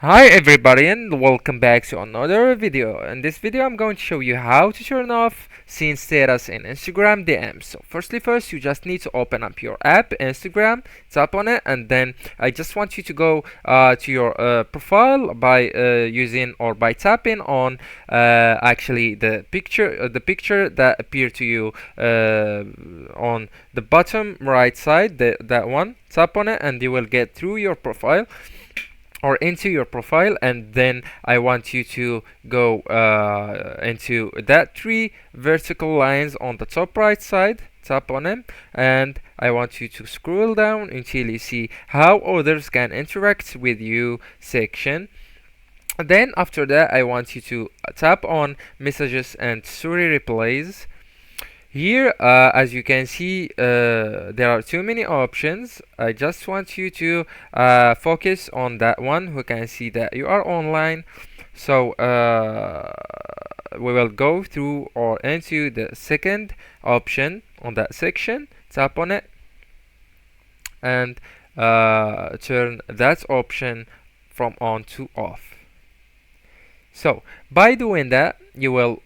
Hi everybody and welcome back to another video. In this video I'm going to show you how to turn off scene status in Instagram DMs. So first you just need to open up your app Instagram, tap on it, and then I just want you to go to your profile by using or by tapping on actually the picture that appear to you on the bottom right side, that one. Tap on it and you will get through your profile or into your profile, and then I want you to go into that three vertical lines on the top right side. Tap on them, and I want you to scroll down until you see how others can interact with you section. Then after that I want you to tap on messages and story replays. Here, as you can see, there are too many options. I just want you to focus on that one who can see that you are online. So we will go through or into the second option on that section. Tap on it and turn that option from on to off. So by doing that, your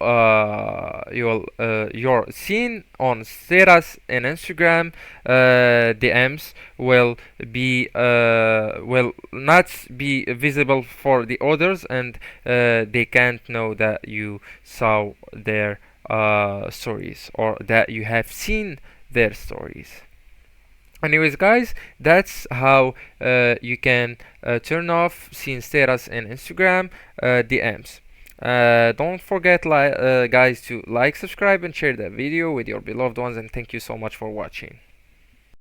scene on status in Instagram DMs will not be visible for the others, and they can't know that you saw their stories or that you have seen their stories. Anyways, guys, that's how you can turn off scene status in Instagram DMs. Don't forget, guys, to like, subscribe, and share that video with your beloved ones. And thank you so much for watching.